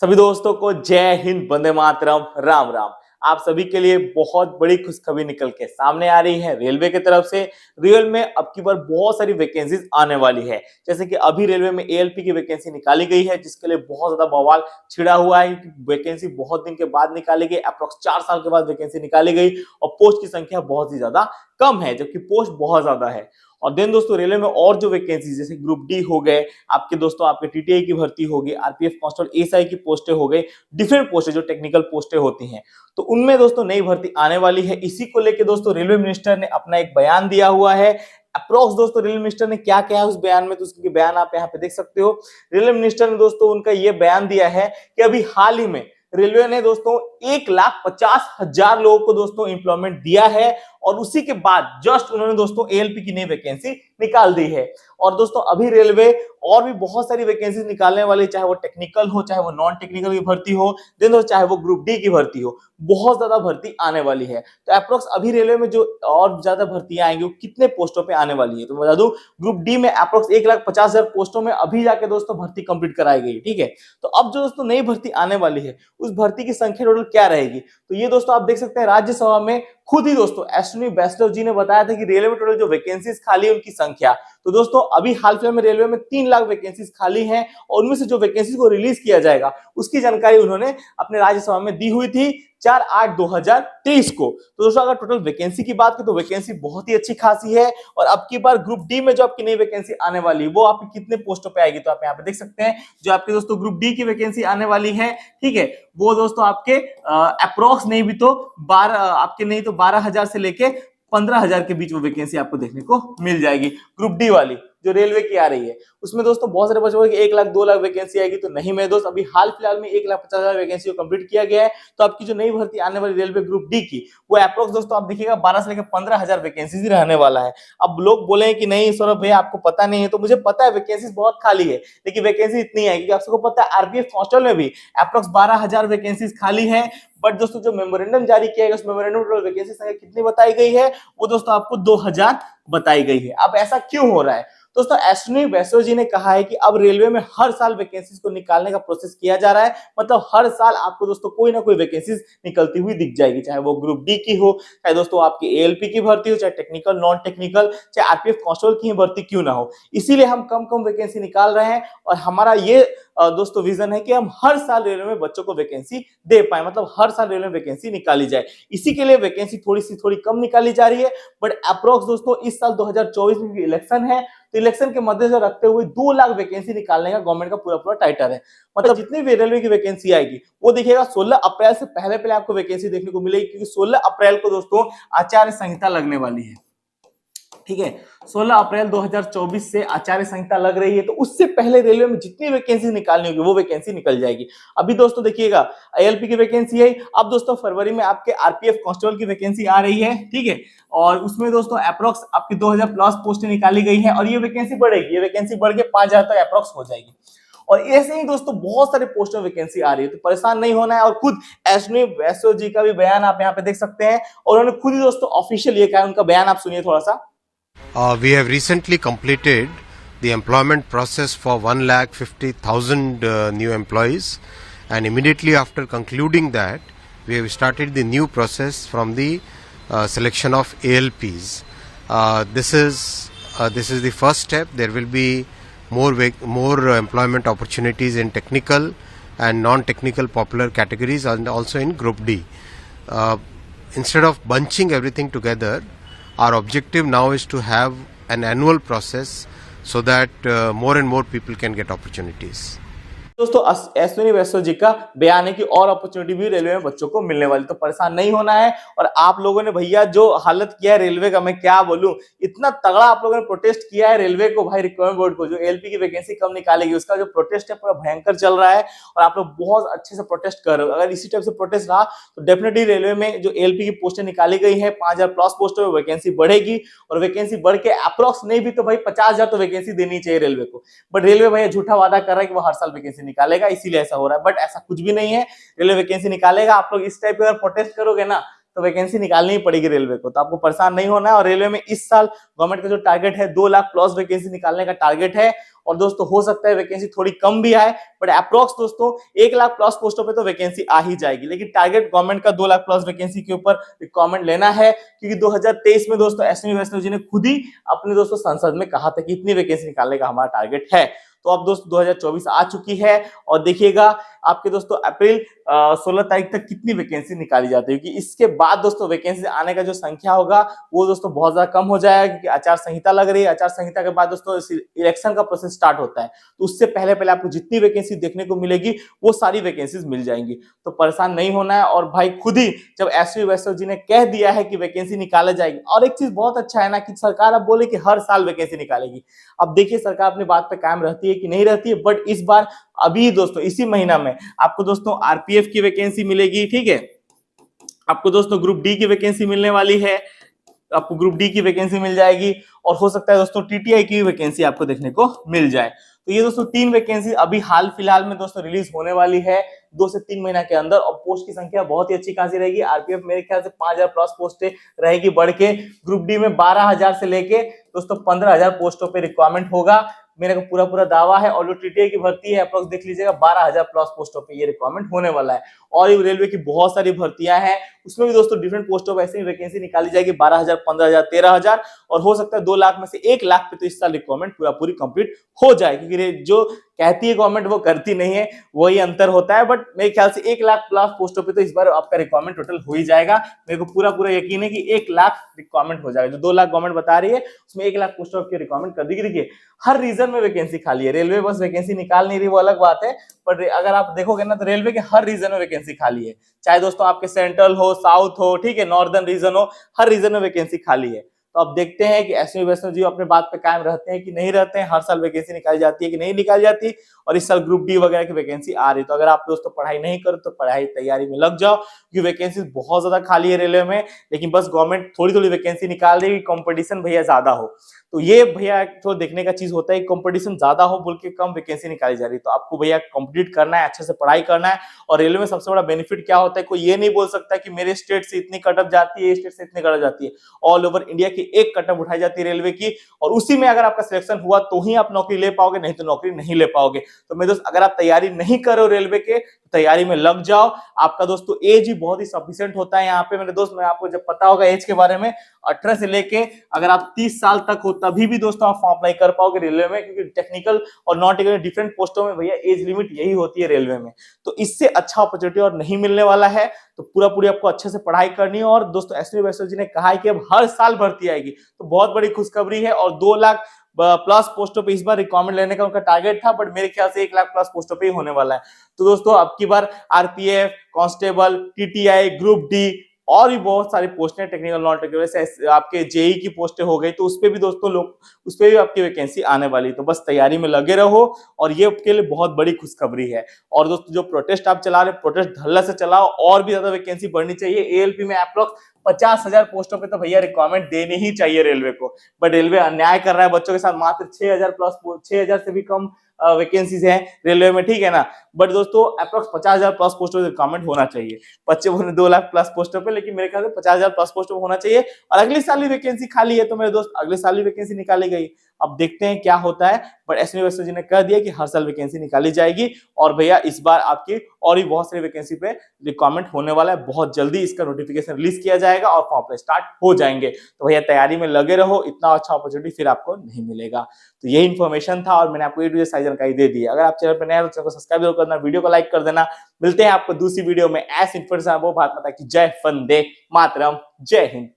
सभी दोस्तों को जय हिंद, वंदे मातरम, राम राम। आप सभी के लिए बहुत बड़ी खुशखबरी निकल के सामने आ रही है रेलवे की तरफ से। रेल में अब की बार बहुत सारी वैकेंसीज आने वाली है। जैसे कि अभी रेलवे में एएलपी की वैकेंसी निकाली गई है, जिसके लिए बहुत ज्यादा बवाल छिड़ा हुआ है। वैकेंसी बहुत दिन के बाद निकाली गई, अप्रोक्स 4 साल के बाद वैकेंसी निकाली गई और पोस्ट की संख्या बहुत ही ज्यादा कम है, जबकि पोस्ट बहुत ज्यादा है। और देन दोस्तों रेलवे में और जो वैकेंसी जैसे ग्रुप डी हो गए, आपके दोस्तों आपके टीटीआई की भर्ती होगी, आरपीएफ कांस्टेबल एसआई की पोस्टें हो गई, डिफरेंट पोस्टें जो टेक्निकल पोस्टें होती हैं, तो उनमें दोस्तों नई भर्ती आने वाली है। इसी को लेकर दोस्तों रेलवे मिनिस्टर ने अपना एक बयान दिया हुआ है। अप्रोक्स दोस्तों रेलवे मिनिस्टर ने क्या कहा है उस बयान में, तो उसके बयान आप यहाँ पे देख सकते हो। रेलवे मिनिस्टर ने दोस्तों उनका ये बयान दिया है कि अभी हाल ही में रेलवे ने दोस्तों 1,50,000 लोगों को दोस्तों एम्प्लॉयमेंट दिया है और उसी के बाद जस्ट उन्होंने दोस्तों एएलपी की नई वैकेंसी निकाल दी है। और दोस्तों अभी रेलवे और भी बहुत सारी वैकेंसी निकालने वाली, चाहे वो टेक्निकल हो, चाहे वो नॉन टेक्निकल की भर्ती हो, देन चाहे वो ग्रुप डी की भर्ती हो, बहुत ज्यादा भर्ती आने वाली है। तो अप्रोक्स अभी रेलवे में जो और ज्यादा भर्तियां आएंगी वो कितने पोस्टों पे आने वाली है, तो मैं बता दूं ग्रुप डी में अप्रोक्स 1,50,000 पोस्टों में अभी जाके दोस्तों भर्ती कंप्लीट कराई गई। ठीक है, तो अब जो दोस्तों नई भर्ती आने वाली है उस भर्ती की संख्या टोटल क्या रहेगी, तो ये दोस्तों आप देख सकते हैं राज्यसभा में खुद ही दोस्तों अश्विनी वैष्णव जी ने बताया था कि रेलवे में टोटल जो वैकेंसीज खाली है उनकी संख्या। तो दोस्तों अभी हाल फिलहाल में रेलवे में 3 लाख वैकेंसीज खाली हैं और उनमें से जो वैकेंसीज को रिलीज किया जाएगा उसकी जानकारी उन्होंने अपने राज्यसभा में दी हुई थी 4/8/2023 को। तो दोस्तों अगर टोटल वैकेंसी की बात करें तो वैकेंसी बहुत ही अच्छी खासी है। और अब की बार ग्रुप डी में जो आपकी नई वैकेंसी आने वाली है वो आपकी कितने पोस्टों पे आएगी, तो आप यहाँ पे देख सकते हैं जो आपके दोस्तों ग्रुप डी की वैकेंसी आने वाली है। ठीक है, वो दोस्तों आपके अप्रोक्स नहीं भी तो 12,000 से लेके 15,000 के बीच वो वैकेंसी आपको देखने को मिल जाएगी। ग्रुप डी वाली जो रेलवे की आ रही है उसमें दोस्तों बहुत सारे बच्चों की 1 लाख 2 लाख वैकेंसी आएगी, तो नहीं मेरे दोस्त, अभी हाल फिलहाल में 1,50,000 वैकेंसी को कंप्लीट किया गया है। तो आपकी जो नई भर्ती आने वाली रेलवे ग्रुप डी की वो अप्रोक्स दोस्तों आप देखिएगा 12 से लेकर 15,000 वैकेंसी रहने वाला है। अब लोग बोले कि नहीं सौरभ भैया आपको पता नहीं है, तो मुझे पता है वैकेंसी बहुत खाली है, लेकिन वैकेंसी इतनी है क्योंकि आप सबको पता है आरपीएफ कांस्टेबल में भी अप्रोक्स 12,000 वैकेंसी खाली है। बट दोस्तों जो मेमोरेंडम जारी किया गया उस मेमोरेंडम टोटल वैकेंसी संख्या कितनी बताई गई है, वो दोस्तों आपको 2,000 बताई गई है। अब ऐसा क्यों हो रहा है दोस्तों, अश्विनी वैष्णव जी ने कहा है कि अब रेलवे में हर साल वैकेंसीज को निकालने का प्रोसेस किया जा रहा है। मतलब हर साल आपको दोस्तों कोई ना कोई वैकेंसीज निकलती हुई दिख जाएगी, चाहे वो ग्रुप डी की हो, चाहे दोस्तों आपकी एएलपी की भर्ती हो, चाहे टेक्निकल नॉन टेक्निकल, चाहे आरपीएफ कांस्टेबल की भर्ती क्यों ना हो। इसीलिए हम कम कम वैकेंसी निकाल रहे हैं और हमारा ये दोस्तों विजन है कि हम हर साल रेलवे में बच्चों को वैकेंसी दे पाए, मतलब हर साल रेलवे में वैकेंसी निकाली जाए। इसी के लिए वैकेंसी थोड़ी कम निकाली जा रही है। बट अप्रोक्स दोस्तों इस साल 2024 में भी इलेक्शन है, तो इलेक्शन के मद्देनजर रखते हुए 2 लाख वैकेंसी निकालने का गवर्नमेंट का पूरा टाइटर है। मतलब जितनी भी रेलवे की वैकेंसी आएगी वो देखिएगा 16 अप्रैल से पहले आपको वैकेंसी देखने को मिलेगी, क्योंकि 16 अप्रैल को दोस्तों आचार्य संहिता लगने वाली है। ठीक है, 16 अप्रैल 2024 से आचार्य संहिता लग रही है, तो उससे पहले रेलवे में जितनी वैकेंसी निकालनी होगी वो वैकेंसी निकल जाएगी। अभी दोस्तों देखिएगा एएलपी की वैकेंसी है, अब दोस्तों फरवरी में आपके आरपीएफ कांस्टेबल की वैकेंसी आ रही है। ठीक है, और उसमें दोस्तों अप्रोक्स आपकी 2,000 प्लस पोस्टें निकाली गई है और ये वैकेंसी बढ़ेगी, ये वैकेंसी बढ़ के 5,000 तक अप्रोक्स हो जाएगी। और ऐसे ही दोस्तों बहुत सारे पोस्ट में वैकेंसी आ रही है, तो परेशान नहीं होना है। और खुद अश्विनी वैष्णव जी का भी बयान आप यहाँ पे देख सकते हैं और उन्होंने खुद ही दोस्तों ऑफिशियल ये कहा, उनका बयान आप सुनिए थोड़ा सा। We have recently completed the employment process for 1,50,000 new employees, and immediately after concluding that, we have started the new process from the selection of ALPs. This is the first step. There will be more employment opportunities in technical and non-technical popular categories, and also in Group D. Instead of bunching everything together, our objective now is to have an annual process so that more and more people can get opportunities. दोस्तों अश्विनी वैष्णव जी का बयान है कि और opportunity भी railway में बच्चों को मिलने वाली, तो परेशान नहीं होना है। और आप लोगों ने भैया जो हालत किया है रेलवे का, मैं क्या बोलूं, इतना तगड़ा आप लोगों ने प्रोटेस्ट किया है रेलवे को, भाई रिक्वायरमेंट बोर्ड को, जो एलपी की वैकेंसी कम निकालेगी उसका जो प्रोटेस्ट है पूरा भयंकर चल रहा है और आप लोग बहुत अच्छे से प्रोटेस्ट कर रहे हो। अगर इसी टाइप से प्रोटेस्ट रहा तो डेफिनेटली रेलवे में जो एलपी की पोस्टें निकाली गई है 5,000 प्लस पोस्टों में वैकेंसी बढ़ेगी और वैकेंसी बढ़ के अप्रोक्स नहीं भी तो भाई 50,000 तो वैकेंसी देनी चाहिए रेलवे को। बट रेलवे भैया झूठा वादा कर रहा है कि वो हर साल वैकेंसी निकालेगा, इसीलिए ऐसा हो रहा है। बट ऐसा कुछ भी नहीं है, रेलवे वैकेंसी निकालेगा। आप लोग इस टाइप का प्रोटेस्ट करोगे ना तो वैकेंसी निकालनी ही पड़ेगी रेलवे को। तो आपको परेशान नहीं होना है। और रेलवे में इस साल गवर्नमेंट का जो टारगेट है 2 लाख प्लस वैकेंसी निकालने का टारगेट है। और दोस्तों हो सकता है वैकेंसी थोड़ी कम भी आए, बट अप्रोक्स दोस्तों 1 लाख प्लस पोस्टों पे तो वैकेंसी आ ही जाएगी। लेकिन टारगेट गवर्नमेंट का 2 लाख प्लस वैकेंसी के ऊपर रिक्वायरमेंट लेना है, क्योंकि 2023 में दोस्तों अश्विनी वैष्णव जी ने खुद ही अपने दोस्तों संसद में कहा था कि इतनी वैकेंसी निकालने का हमारा टारगेट है। तो अब दोस्तों 2024 आ चुकी है और देखिएगा आपके दोस्तों अप्रैल 16 तारीख तक कितनी वैकेंसी निकाली जाती है, क्योंकि इसके बाद दोस्तों वैकेंसी आने का जो संख्या होगा वो दोस्तों बहुत ज्यादा कम हो जाएगा, क्योंकि आचार संहिता लग रही है। आचार संहिता के बाद दोस्तों इलेक्शन का प्रोसेस स्टार्ट होता है, तो उससे पहले पहले आपको जितनी वैकेंसी देखने को मिलेगी वो सारी वैकेंसीज मिल जाएंगी। तो परेशान नहीं होना है। और भाई खुद ही जब अश्विनी वैष्णव जी ने कह दिया है कि वैकेंसी निकाला जाएगी, और एक चीज बहुत अच्छा है ना कि सरकार अब बोले कि हर साल वैकेंसी निकालेगी। अब देखिए सरकार अपनी बात पे कायम रहती है कि नहीं रहती है, बट इस बार अभी दोस्तों इसी महीना में आपको दोस्तों आरपीएफ की वैकेंसी मिलेगी, ठीक है। आपको दोस्तों ग्रुप डी की वैकेंसी मिलने वाली है, आपको ग्रुप डी की वैकेंसी मिल जाएगी। और हो सकता है दोस्तों टीटीआई की वैकेंसी आपको देखने को मिल जाए। तो ये दोस्तों 3 वैकेंसी अभी हाल फिलहाल में दोस्तों रिलीज होने वाली है 2 से 3 महीना के अंदर। और पोस्ट की संख्या बहुत ही अच्छी खासी रहेगी। आरपीएफ मेरे ख्याल से 5000 प्लस पोस्टें रहेगी बढ़ के। ग्रुप डी में 12000 से लेके दोस्तों 15000 पोस्टों पे रिक्वायरमेंट होगा, मेरे को पूरा दावा है। और जो टीटीआई की भर्ती है अप्रोक्स देख लीजिएगा 12000 प्लस पोस्टों पे ये रिक्वायरमेंट होने वाला है। और रेलवे की बहुत सारी भर्तियां हैं, उसमें भी दोस्तों डिफरेंट पोस्टों पे ऐसे ही वैकेंसी निकाली जाएगी 12000, 15000, 13000। और हो सकता है 2 लाख में से 1 लाख पे तो इस साल रिक्वायरमेंट पूरी कंप्लीट हो जाए, क्योंकि जो कहती है गवर्नमेंट वो करती नहीं है, वही अंतर होता है। बट मेरे ख्याल से 1 लाख प्लस पोस्टों पे तो इस बार आपका रिक्वायरमेंट टोटल हो ही जाएगा। मेरे को पूरा यकीन है कि 1 लाख रिक्वायरमेंट हो जाएगा। जो 2 लाख गवर्नमेंट बता रही है उसमें 1 लाख पोस्टों की रिक्वायरमेंट कर दी। देखिए हर रीजन में वैकेंसी खाली है, रेलवे बस वैकेंसी निकाल नहीं रही वो अलग बात है, पर अगर आप देखोगे ना तो रेलवे के हर रीजन में वैकेंसी खाली है। चाहे दोस्तों आपके सेंट्रल हो, साउथ हो, ठीक है, नॉर्दर्न रीजन हो, हर रीजन में वैकेंसी खाली है। तो अब देखते हैं कि अश्विनी वैष्णव जी अपने बात पे कायम रहते हैं कि नहीं रहते हैं, हर साल वैकेंसी निकाली जाती है कि नहीं निकाली जाती। और इस साल ग्रुप डी वगैरह की वैकेंसी आ रही है। तो अगर आप दोस्तों पढ़ाई नहीं करो तो पढ़ाई तैयारी में लग जाओ, क्योंकि वैकेंसी बहुत ज्यादा खाली है रेलवे में। लेकिन बस गवर्नमेंट थोड़ी वैकेंसी निकाल रही है, कंपटीशन भैया ज्यादा हो। तो ये भैया तो देखने का चीज होता है, कंपटीशन ज्यादा हो बोल के कम वैकेंसी निकाली जा रही है। तो आपको भैया कंप्लीट करना है, अच्छे से पढ़ाई करना है। और रेलवे में सबसे बड़ा बेनिफिट क्या होता है, कोई ये नहीं बोल सकता कि मेरे स्टेट से इतनी कटअप जाती है, स्टेट से इतनी कटअप जाती है। ऑल ओवर इंडिया की एक कटअप उठाई जाती है रेलवे की, और उसी में अगर आपका सिलेक्शन हुआ तो ही आप नौकरी ले पाओगे, नहीं तो नौकरी नहीं ले पाओगे। तो मेरे दोस्त अगर आप तैयारी नहीं करो रेलवे के, तैयारी में लग जाओ। आपका दोस्तों एज ही बहुत ही सफिशिएंट होता है यहाँ पे मेरे दोस्त। मैं आपको जब पता होगा एज के बारे में, 18 से लेके अगर आप 30 साल तक हो तभी भी दोस्तों आप फॉर्म अप्लाई कर पाओगे रेलवे में, क्योंकि टेक्निकल और नॉन टेक्निकल डिफरेंट पोस्टों में भैया एज लिमिट यही होती है रेलवे में। तो इससे अच्छा अपॉर्चुनिटी और नहीं मिलने वाला है। तो पूरी आपको अच्छे से पढ़ाई करनी है। और दोस्तों अश्विनी वैष्णव जी ने कहा है कि अब हर साल भर्ती आएगी, तो बहुत बड़ी खुशखबरी है। और 2 लाख प्लस पोस्टों पे इस बार रिक्वायरमेंट लेने का उनका टारगेट था, बट मेरे ख्याल से 1 लाख प्लस पोस्टों पे ही होने वाला है। तो दोस्तों अब की बार RPF, constable, TTI, group D और भी बहुत सारी पोस्टें टेक्निकल नॉन टेक्निकल आपके जेई की पोस्टें हो गई, तो उसपे भी दोस्तों उस पे भी आपकी वैकेंसी आने वाली। तो बस तैयारी में लगे रहो, और ये आपके लिए बहुत बड़ी खुशखबरी है। और दोस्तों जो प्रोटेस्ट आप चला रहे, प्रोटेस्ट धल्ला से चलाओ, और भी ज्यादा वैकेंसी बढ़नी चाहिए। एएलपी में अप्रोक्स 50,000 पोस्टों पे तो भैया रिक्वायरमेंट देनी ही चाहिए रेलवे को, बट रेलवे अन्याय कर रहा है बच्चों के साथ। मात्र 6000 से भी कम वैकेंसीज हैं रेलवे में, ठीक है ना। बट दोस्तों अप्रोक्स 50,000 प्लस पोस्टों पे रिक्वायरमेंट होना चाहिए। बच्चे बोले 2 लाख प्लस पोस्टों पे, लेकिन मेरे ख्याल से 50,000 प्लस पोस्टों पे होना चाहिए। और अगले साल भी वैकेंसी खाली है, तो मेरे दोस्त अगले साल भी वैकेंसी निकाली गई। अब देखते हैं क्या होता है। बट अश्विनी वैष्णव जी ने कह दिया कि हर साल वैकेंसी निकाली जाएगी। और भैया इस बार आपकी और भी बहुत सारी वैकेंसी पे रिक्वायरमेंट होने वाला है। बहुत जल्दी इसका नोटिफिकेशन रिलीज किया जाएगा और फॉर्म स्टार्ट हो जाएंगे। तो भैया तैयारी में लगे रहो, इतना अच्छा अपॉर्चुनिटी फिर आपको नहीं मिलेगा। तो यही इन्फॉर्मेशन था, और मैंने आपको ये सारी जानकारी दे दी है। अगर आप चैनल पर नए हैं तो चैनल को सब्सक्राइब जरूर करना, वीडियो को लाइक कर देना। मिलते हैं आपको दूसरी वीडियो में। ऐसी इन्फॉर्मेशन। भारत माता की जय, वंदे मातरम, जय हिंद।